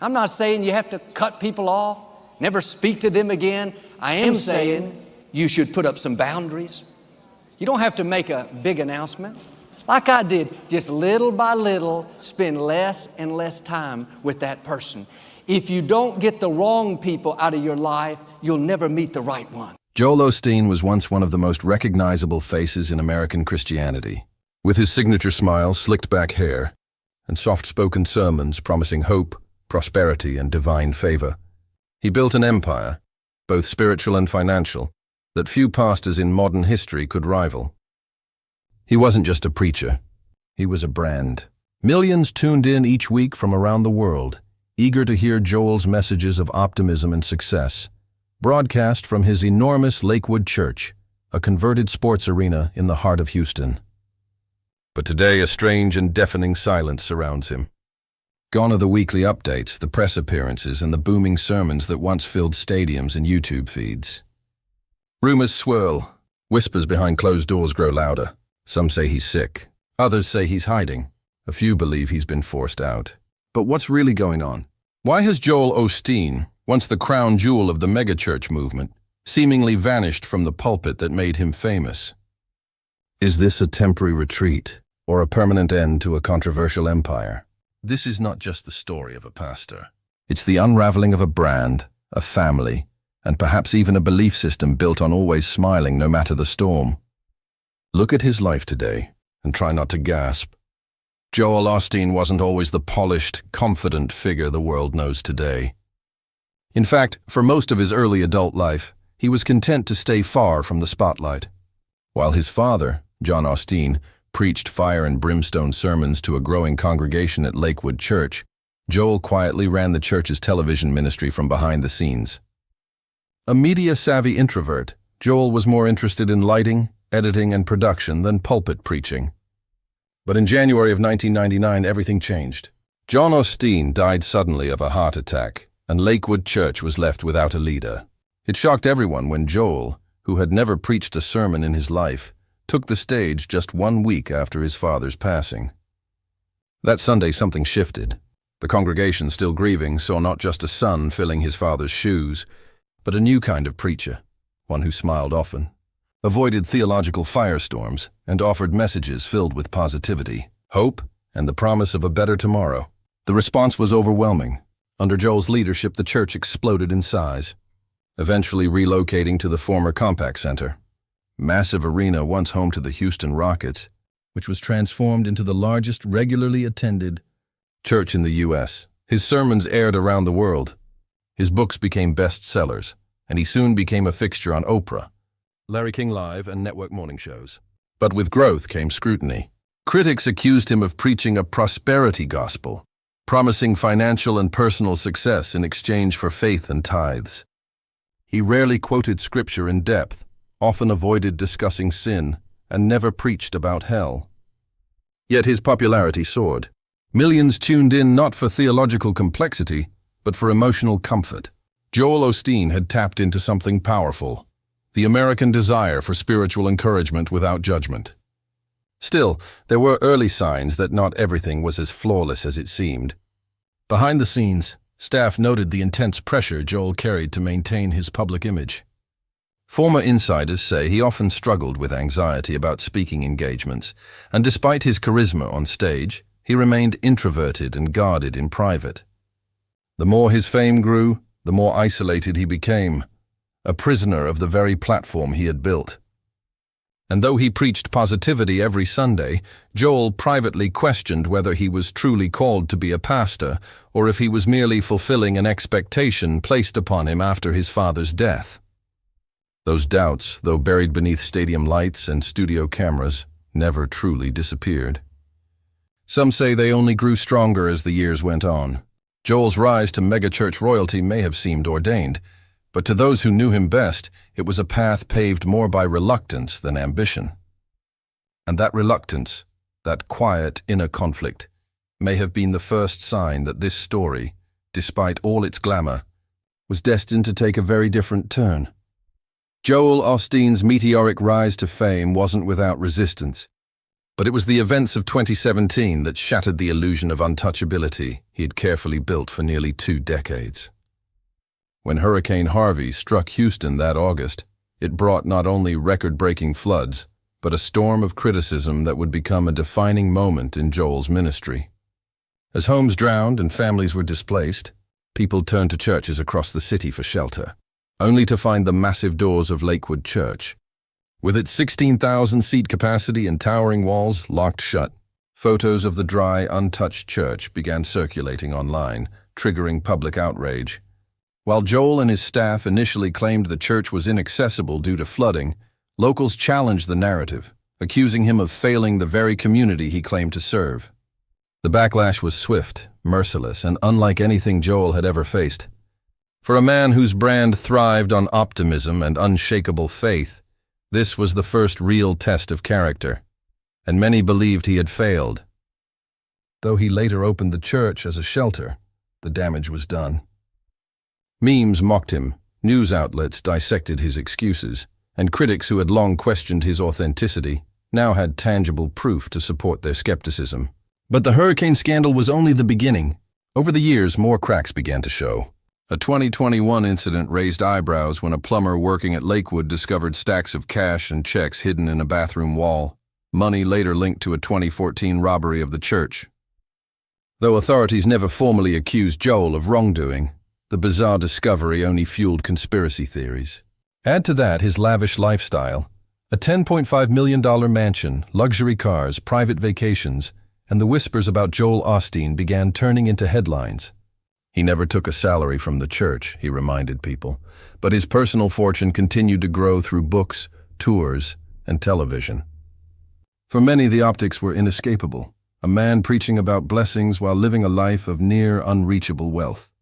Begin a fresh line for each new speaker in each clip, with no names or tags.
I'm not saying you have to cut people off, never speak to them again. I am saying you should put up some boundaries. You don't have to make a big announcement. Like I did, just little by little, spend less and less time with that person. If you don't get the wrong people out of your life, you'll never meet the right one.
Joel Osteen was once one of the most recognizable faces in American Christianity. With his signature smile, slicked back hair, and soft-spoken sermons promising hope, prosperity, and divine favor, he built an empire, both spiritual and financial, that few pastors in modern history could rival. He wasn't just a preacher. He was a brand. Millions tuned in each week from around the world, eager to hear Joel's messages of optimism and success, broadcast from his enormous Lakewood Church, a converted sports arena in the heart of Houston. But today, a strange and deafening silence surrounds him. Gone are the weekly updates, the press appearances, and the booming sermons that once filled stadiums and YouTube feeds. Rumors swirl. Whispers behind closed doors grow louder. Some say he's sick. Others say he's hiding. A few believe he's been forced out. But what's really going on? Why has Joel Osteen, once the crown jewel of the megachurch movement, seemingly vanished from the pulpit that made him famous? Is this a temporary retreat, or a permanent end to a controversial empire? This is not just the story of a pastor. It's the unraveling of a brand, a family, and perhaps even a belief system built on always smiling no matter the storm. Look at his life today, and try not to gasp. Joel Osteen wasn't always the polished, confident figure the world knows today. In fact, for most of his early adult life, he was content to stay far from the spotlight. While his father, John Osteen, preached fire and brimstone sermons to a growing congregation at Lakewood Church, Joel quietly ran the church's television ministry from behind the scenes. A media-savvy introvert, Joel was more interested in lighting, editing, and production than pulpit preaching. But in January of 1999, everything changed. John Osteen died suddenly of a heart attack, and Lakewood Church was left without a leader. It shocked everyone when Joel, who had never preached a sermon in his life, took the stage just 1 week after his father's passing. That Sunday, something shifted. The congregation, still grieving, saw not just a son filling his father's shoes, but a new kind of preacher, one who smiled often, avoided theological firestorms, and offered messages filled with positivity, hope, and the promise of a better tomorrow. The response was overwhelming. Under Joel's leadership, the church exploded in size, eventually relocating to the former Compaq Center, massive arena once home to the Houston Rockets, which was transformed into the largest regularly attended church in the U.S. His sermons aired around the world. His books became bestsellers, and he soon became a fixture on Oprah, Larry King Live, and network morning shows. But with growth came scrutiny. Critics accused him of preaching a prosperity gospel, promising financial and personal success in exchange for faith and tithes. He rarely quoted scripture in depth, often avoided discussing sin, and never preached about hell. Yet his popularity soared. Millions tuned in not for theological complexity, but for emotional comfort. Joel Osteen had tapped into something powerful, the American desire for spiritual encouragement without judgment. Still, there were early signs that not everything was as flawless as it seemed. Behind the scenes, staff noted the intense pressure Joel carried to maintain his public image. Former insiders say he often struggled with anxiety about speaking engagements, and despite his charisma on stage, he remained introverted and guarded in private. The more his fame grew, the more isolated he became, a prisoner of the very platform he had built. And though he preached positivity every Sunday, Joel privately questioned whether he was truly called to be a pastor, or if he was merely fulfilling an expectation placed upon him after his father's death. Those doubts, though buried beneath stadium lights and studio cameras, never truly disappeared. Some say they only grew stronger as the years went on. Joel's rise to megachurch royalty may have seemed ordained, but to those who knew him best, it was a path paved more by reluctance than ambition. And that reluctance, that quiet inner conflict, may have been the first sign that this story, despite all its glamour, was destined to take a very different turn. Joel Osteen's meteoric rise to fame wasn't without resistance. But it was the events of 2017 that shattered the illusion of untouchability he had carefully built for nearly 2 decades. When Hurricane Harvey struck Houston that August, it brought not only record-breaking floods, but a storm of criticism that would become a defining moment in Joel's ministry. As homes drowned and families were displaced, people turned to churches across the city for shelter, only to find the massive doors of Lakewood Church, with its 16,000-seat capacity and towering walls, locked shut. Photos of the dry, untouched church began circulating online, triggering public outrage. While Joel and his staff initially claimed the church was inaccessible due to flooding, locals challenged the narrative, accusing him of failing the very community he claimed to serve. The backlash was swift, merciless, and unlike anything Joel had ever faced. For a man whose brand thrived on optimism and unshakable faith, this was the first real test of character, and many believed he had failed. Though he later opened the church as a shelter, the damage was done. Memes mocked him, news outlets dissected his excuses, and critics who had long questioned his authenticity now had tangible proof to support their skepticism. But the hurricane scandal was only the beginning. Over the years, more cracks began to show. A 2021 incident raised eyebrows when a plumber working at Lakewood discovered stacks of cash and checks hidden in a bathroom wall, money later linked to a 2014 robbery of the church. Though authorities never formally accused Joel of wrongdoing, the bizarre discovery only fueled conspiracy theories. Add to that his lavish lifestyle, a $10.5 million mansion, luxury cars, private vacations, and the whispers about Joel Osteen began turning into headlines. He never took a salary from the church, he reminded people, but his personal fortune continued to grow through books, tours, and television. For many, the optics were inescapable, a man preaching about blessings while living a life of near unreachable wealth.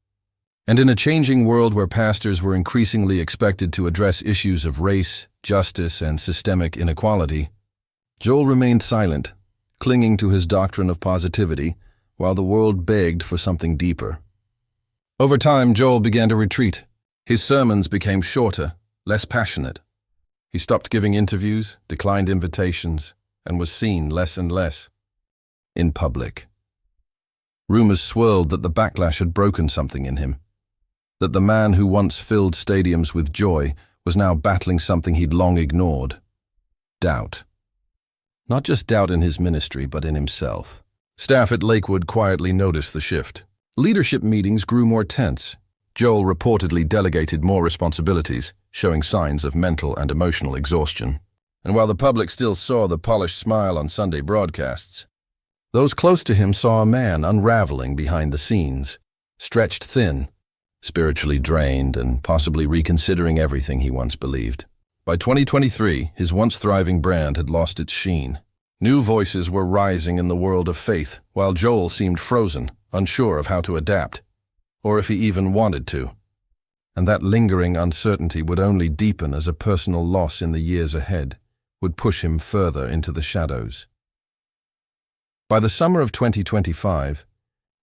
And in a changing world where pastors were increasingly expected to address issues of race, justice, and systemic inequality, Joel remained silent, clinging to his doctrine of positivity, while the world begged for something deeper. Over time, Joel began to retreat. His sermons became shorter, less passionate. He stopped giving interviews, declined invitations, and was seen less and less in public. Rumors swirled that the backlash had broken something in him, that the man who once filled stadiums with joy was now battling something he'd long ignored: doubt. Not just doubt in his ministry, but in himself. Staff at Lakewood quietly noticed the shift. Leadership meetings grew more tense. Joel reportedly delegated more responsibilities, showing signs of mental and emotional exhaustion. And while the public still saw the polished smile on Sunday broadcasts, those close to him saw a man unraveling behind the scenes, stretched thin, spiritually drained, and possibly reconsidering everything he once believed. By 2023, his once thriving brand had lost its sheen. New voices were rising in the world of faith, while Joel seemed frozen, unsure of how to adapt, or if he even wanted to. And that lingering uncertainty would only deepen as a personal loss in the years ahead would push him further into the shadows. By the summer of 2025,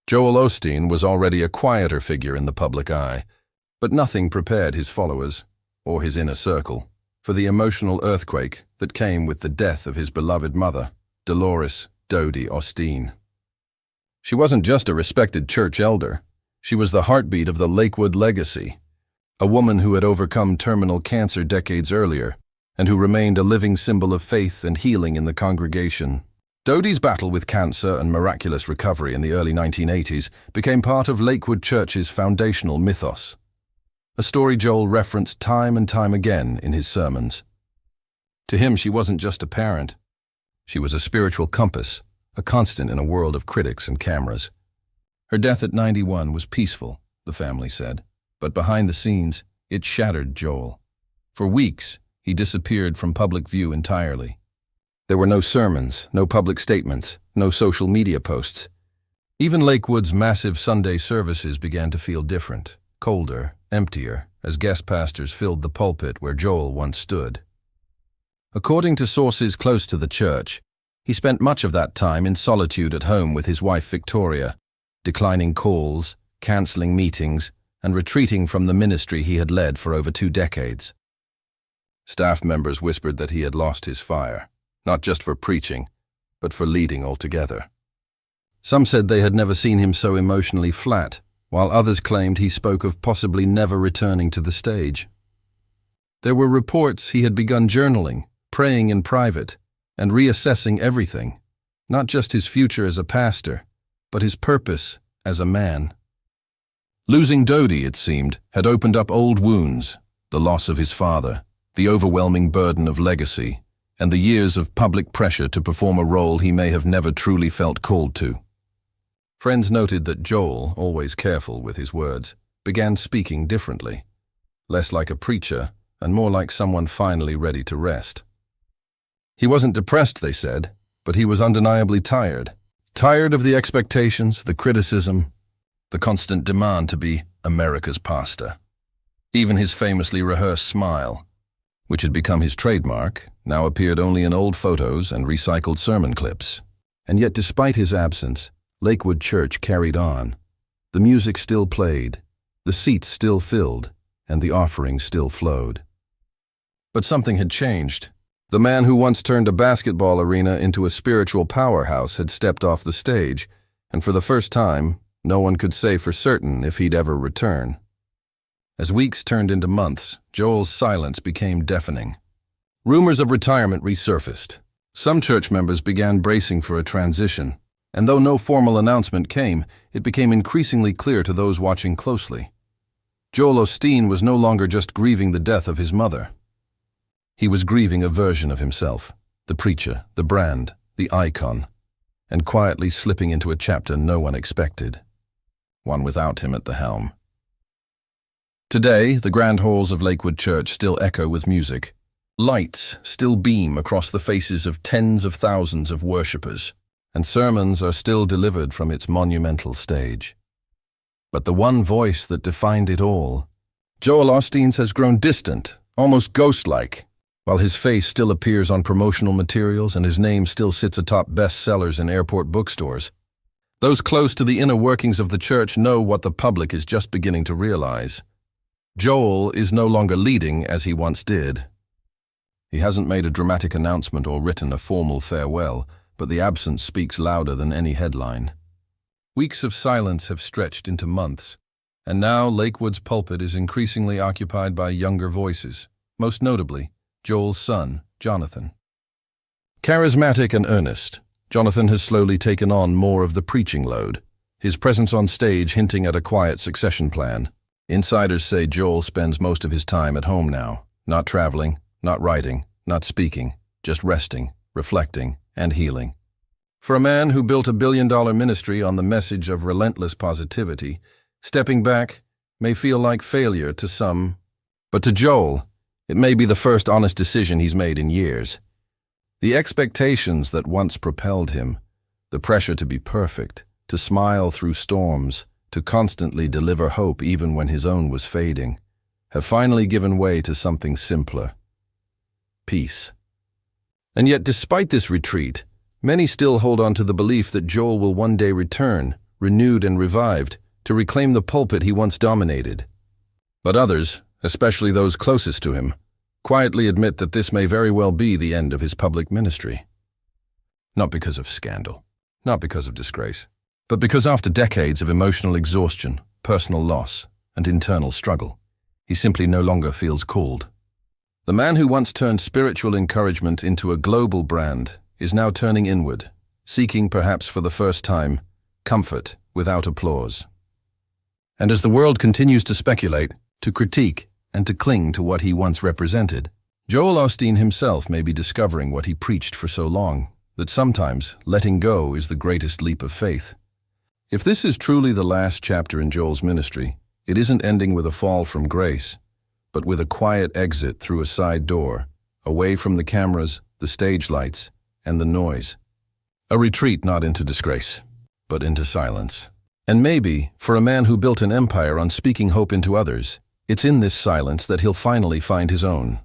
Joel Osteen was already a quieter figure in the public eye, but nothing prepared his followers, or his inner circle, for the emotional earthquake that came with the death of his beloved mother, Dolores Dodie Osteen. She wasn't just a respected church elder, she was the heartbeat of the Lakewood legacy, a woman who had overcome terminal cancer decades earlier, and who remained a living symbol of faith and healing in the congregation. Dodie's battle with cancer and miraculous recovery in the early 1980s became part of Lakewood Church's foundational mythos, a story Joel referenced time and time again in his sermons. To him, she wasn't just a parent. She was a spiritual compass, a constant in a world of critics and cameras. Her death at 91 was peaceful, the family said, but behind the scenes, it shattered Joel. For weeks, he disappeared from public view entirely. There were no sermons, no public statements, no social media posts. Even Lakewood's massive Sunday services began to feel different, colder, emptier, as guest pastors filled the pulpit where Joel once stood. According to sources close to the church, he spent much of that time in solitude at home with his wife Victoria, declining calls, canceling meetings, and retreating from the ministry he had led for over 2 decades. Staff members whispered that he had lost his fire, not just for preaching, but for leading altogether. Some said they had never seen him so emotionally flat, while others claimed he spoke of possibly never returning to the stage. There were reports he had begun journaling, praying in private, and reassessing everything, not just his future as a pastor, but his purpose as a man. Losing Dodie, it seemed, had opened up old wounds, the loss of his father, the overwhelming burden of legacy, and the years of public pressure to perform a role he may have never truly felt called to. Friends noted that Joel, always careful with his words, began speaking differently, less like a preacher and more like someone finally ready to rest. He wasn't depressed, they said, but he was undeniably tired. Tired of the expectations, the criticism, the constant demand to be America's pastor. Even his famously rehearsed smile, which had become his trademark, now appeared only in old photos and recycled sermon clips. And yet, despite his absence, Lakewood Church carried on. The music still played, the seats still filled, and the offerings still flowed. But something had changed. The man who once turned a basketball arena into a spiritual powerhouse had stepped off the stage, and for the first time, no one could say for certain if he'd ever return. As weeks turned into months, Joel's silence became deafening. Rumors of retirement resurfaced. Some church members began bracing for a transition, and though no formal announcement came, it became increasingly clear to those watching closely. Joel Osteen was no longer just grieving the death of his mother. He was grieving a version of himself, the preacher, the brand, the icon, and quietly slipping into a chapter no one expected, one without him at the helm. Today, the grand halls of Lakewood Church still echo with music. Lights still beam across the faces of tens of thousands of worshippers, and sermons are still delivered from its monumental stage. But the one voice that defined it all, Joel Osteen's, has grown distant, almost ghost-like. While his face still appears on promotional materials and his name still sits atop bestsellers in airport bookstores, those close to the inner workings of the church know what the public is just beginning to realize. Joel is no longer leading as he once did. He hasn't made a dramatic announcement or written a formal farewell, but the absence speaks louder than any headline. Weeks of silence have stretched into months, and now Lakewood's pulpit is increasingly occupied by younger voices, most notably Joel's son, Jonathan. Charismatic and earnest, Jonathan has slowly taken on more of the preaching load, his presence on stage hinting at a quiet succession plan. Insiders say Joel spends most of his time at home now, not traveling, not writing, not speaking, just resting, reflecting, and healing. For a man who built a billion-dollar ministry on the message of relentless positivity, stepping back may feel like failure to some, but to Joel, it may be the first honest decision he's made in years. The expectations that once propelled him, the pressure to be perfect, to smile through storms, to constantly deliver hope even when his own was fading, have finally given way to something simpler: peace. And yet, despite this retreat, many still hold on to the belief that Joel will one day return, renewed and revived, to reclaim the pulpit he once dominated. But others, especially those closest to him, quietly admit that this may very well be the end of his public ministry. Not because of scandal, not because of disgrace, but because after decades of emotional exhaustion, personal loss, and internal struggle, he simply no longer feels called. The man who once turned spiritual encouragement into a global brand is now turning inward, seeking perhaps for the first time, comfort without applause. And as the world continues to speculate, to critique, and to cling to what he once represented, Joel Osteen himself may be discovering what he preached for so long, that sometimes letting go is the greatest leap of faith. If this is truly the last chapter in Joel's ministry, it isn't ending with a fall from grace, but with a quiet exit through a side door, away from the cameras, the stage lights, and the noise. A retreat not into disgrace, but into silence. And maybe, for a man who built an empire on speaking hope into others, it's in this silence that he'll finally find his own.